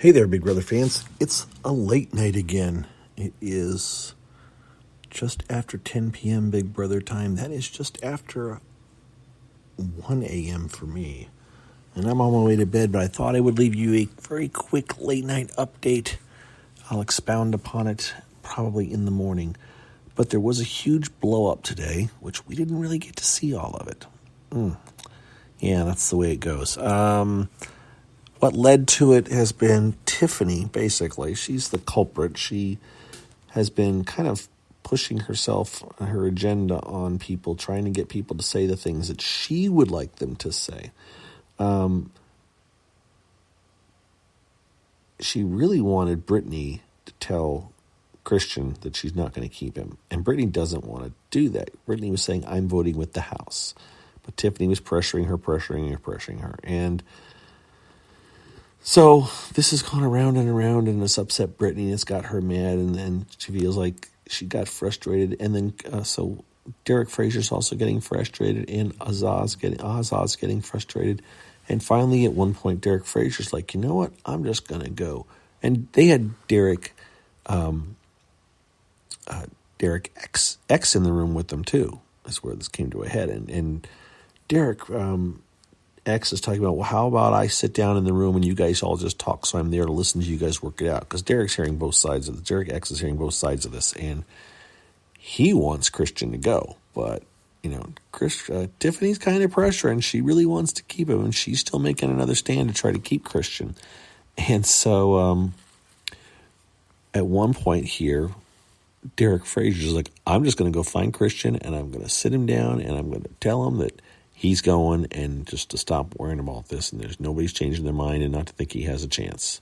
Hey there, Big Brother fans. It's a late night again. It is just after 10 p.m. Big Brother time. That is just after 1 a.m. for me. And I'm on my way to bed, but I thought I would leave you a very quick late night update. I'll expound upon it probably in the morning. But there was a huge blow up today, which we didn't really get to see all of it. Yeah, that's the way it goes. What led to it has been Tiffany, basically. She's the culprit. She has been kind of pushing herself, her agenda on people, trying to get people to say the things that she would like them to say. She really wanted Brittany to tell Christian that she's not going to keep him. And Brittany doesn't want to do that. Brittany was saying, I'm voting with the house. But Tiffany was pressuring her. And so this has gone around and around, and it's upset Brittany. It's got her mad, and then she feels like she got frustrated. And then so Derek Frazier's also getting frustrated, and Azaz's getting frustrated. And finally, at one point, Derek Frazier's like, you know what? I'm just going to go. And they had Derek X in the room with them too. That's where this came to a head. And Derek X is talking about, well, how about I sit down in the room and you guys all just talk, so I'm there to listen to you guys work it out. Because Derek X is hearing both sides of this, and he wants Christian to go. But, Tiffany's kind of pressuring. She really wants to keep him, and she's still making another stand to try to keep Christian. And so at one point here, Derek Frazier's like, I'm just going to go find Christian, and I'm going to sit him down, and I'm going to tell him that he's going, and just to stop worrying about this, and there's nobody's changing their mind, and not to think he has a chance,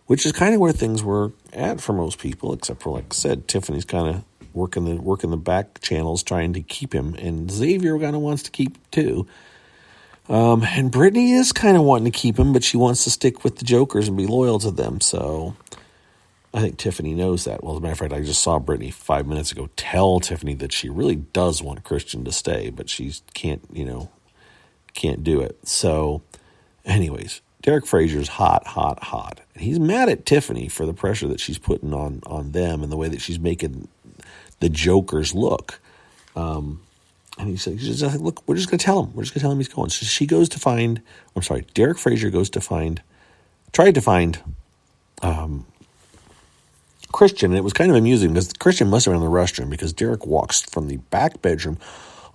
which is kind of where things were at for most people, except for, like I said, Tiffany's kind of working the back channels trying to keep him, and Xavier kind of wants to keep too. And Brittany is kind of wanting to keep him, but she wants to stick with the Jokers and be loyal to them. So I think Tiffany knows that. Well, as a matter of fact, I just saw Brittany 5 minutes ago tell Tiffany that she really does want Christian to stay, but she can't do it. So anyways, Derek Frazier's hot. And he's mad at Tiffany for the pressure that she's putting on them and the way that she's making the Jokers look. And he's like, look, we're just going to tell him. We're just going to tell him he's going. So Derek Frazier tried to find Christian. And it was kind of amusing because Christian must have been in the restroom, because Derek walks from the back bedroom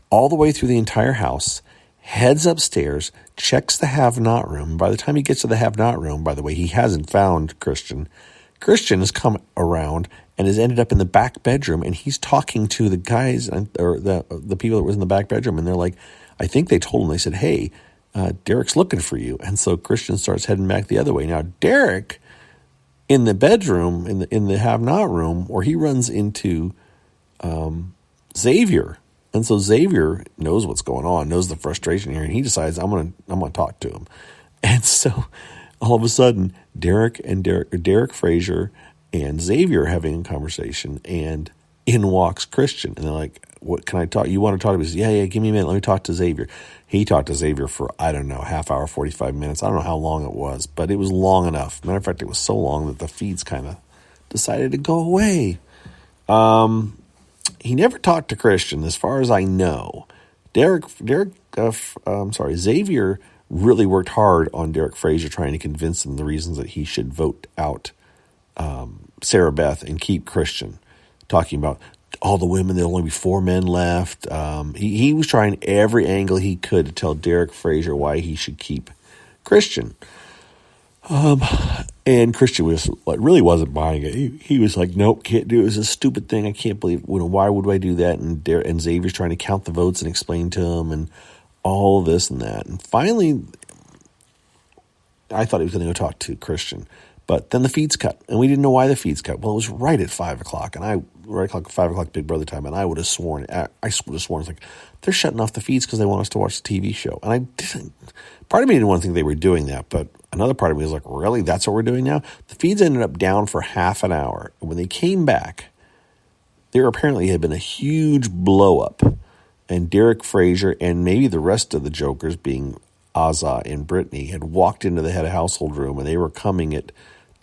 all the way through the entire house, heads upstairs, checks the have-not room. By the time he gets to the have-not room, by the way, he hasn't found Christian. Christian has come around and has ended up in the back bedroom, and he's talking to the guys, or the people that was in the back bedroom, and they're like, I think they told him, they said, hey, Derek's looking for you. And so Christian starts heading back the other way. Now, Derek, in the bedroom, in the have-not room, where he runs into Xavier. And so Xavier knows what's going on, knows the frustration here, and he decides, I'm gonna talk to him. And so all of a sudden, Derek Frazier and Xavier are having a conversation, and in walks Christian. And they're like, what can I talk? You want to talk to me? He says, yeah, give me a minute. Let me talk to Xavier. He talked to Xavier for, I don't know, half hour, 45 minutes. I don't know how long it was, but it was long enough. Matter of fact, it was so long that the feeds kind of decided to go away. He never talked to Christian, as far as I know. Xavier really worked hard on Derek Frazier, trying to convince him the reasons that he should vote out Sarah Beth and keep Christian. Talking about all the women, there'll only be 4 men left. He was trying every angle he could to tell Derek Frazier why he should keep Christian. And Christian really wasn't buying it. He was like, nope, can't do it. It's a stupid thing. I can't believe it. Why would I do that? And Xavier's trying to count the votes and explain to him and all of this and that. And finally, I thought he was going to go talk to Christian. But then the feeds cut, and we didn't know why the feeds cut. Well, it was right at 5 o'clock, and 5 o'clock Big Brother time, and I would have sworn, it's like, they're shutting off the feeds because they want us to watch the TV show. And I didn't, part of me didn't want to think they were doing that, but another part of me was like, really? That's what we're doing now? The feeds ended up down for half an hour. And when they came back, there apparently had been a huge blow up, and Derek Frazier and maybe the rest of the Jokers, being Azza and Brittany, had walked into the head of household room, and they were coming at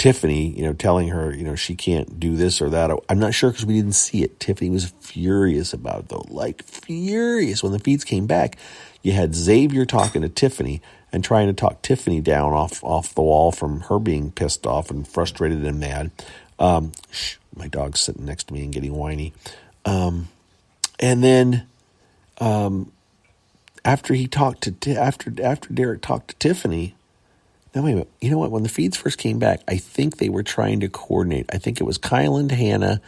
Tiffany, telling her, she can't do this or that. I'm not sure because we didn't see it. Tiffany was furious about it, though, like furious. When the feeds came back, you had Xavier talking to Tiffany and trying to talk Tiffany down off the wall from her being pissed off and frustrated and mad. My dog's sitting next to me and getting whiny. And then after he talked to after Derek talked to Tiffany. Now, wait a minute. You know what? When the feeds first came back, I think they were trying to coordinate. I think it was Kylan, Hannah,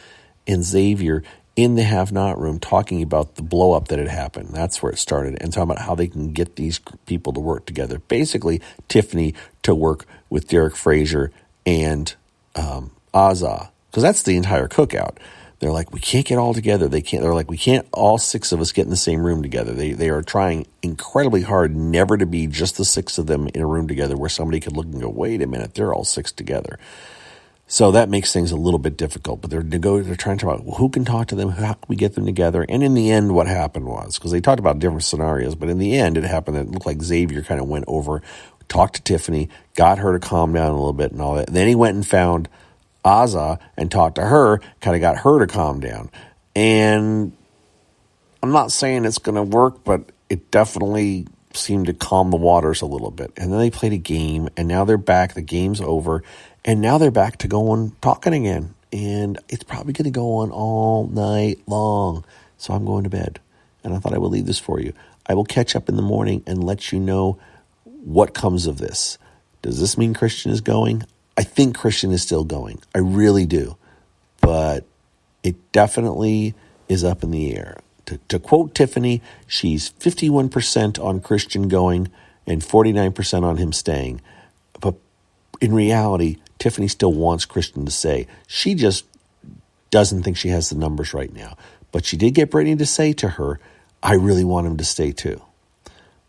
and Xavier in the have-not room talking about the blow-up that had happened. That's where it started, and talking about how they can get these people to work together. Basically, Tiffany to work with Derek Frazier and Azza, because that's the entire cookout. They're like, we can't get all together. They're like, we can't all six of us get in the same room together. They are trying incredibly hard never to be just the six of them in a room together where somebody could look and go, wait a minute, they're all six together. So that makes things a little bit difficult. But they're trying to talk about, well, who can talk to them? How can we get them together? And in the end, what happened was, because they talked about different scenarios, but in the end, it happened that it looked like Xavier kind of went over, talked to Tiffany, got her to calm down a little bit and all that. And then he went and found Azza and talked to her, kind of got her to calm down. And I'm not saying it's going to work, but it definitely seemed to calm the waters a little bit. And then they played a game, and now they're back. The game's over, and now they're back to talking again. And it's probably going to go on all night long. So I'm going to bed. And I thought I would leave this for you. I will catch up in the morning and let you know what comes of this. Does this mean Christian is going? I think Christian is still going. I really do. But it definitely is up in the air. To quote Tiffany, she's 51% on Christian going and 49% on him staying. But in reality, Tiffany still wants Christian to stay. She just doesn't think she has the numbers right now. But she did get Brittany to say to her, I really want him to stay too.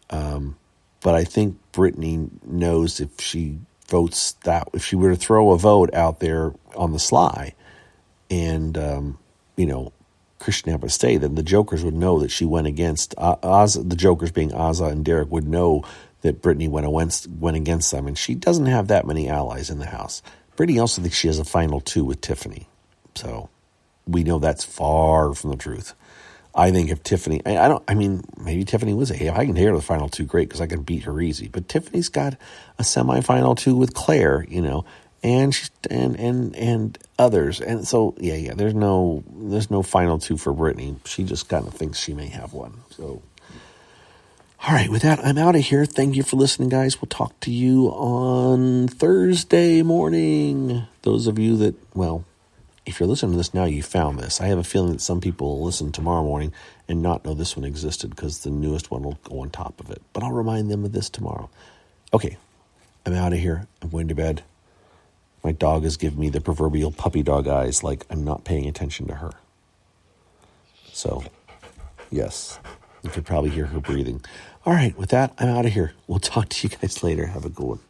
But I think Brittany knows if she votes that, if she were to throw a vote out there on the sly and, Christian happened to stay, then the Jokers would know that she went against Azza. The Jokers being Azza and Derek would know that Brittany went against them. And she doesn't have that many allies in the house. Brittany also thinks she has a final two with Tiffany. So we know that's far from the truth. I think if Tiffany, maybe Tiffany would say, hey, if I can hear the final two, great, because I can beat her easy. But Tiffany's got a semifinal two with Claire, and she's and others. And so, there's no final two for Brittany. She just kind of thinks she may have one. So, all right, with that, I'm out of here. Thank you for listening, guys. We'll talk to you on Thursday morning. Those of you that, if you're listening to this now, you found this. I have a feeling that some people will listen tomorrow morning and not know this one existed because the newest one will go on top of it. But I'll remind them of this tomorrow. Okay, I'm out of here. I'm going to bed. My dog is giving me the proverbial puppy dog eyes like I'm not paying attention to her. So, yes, you could probably hear her breathing. All right, with that, I'm out of here. We'll talk to you guys later. Have a good one.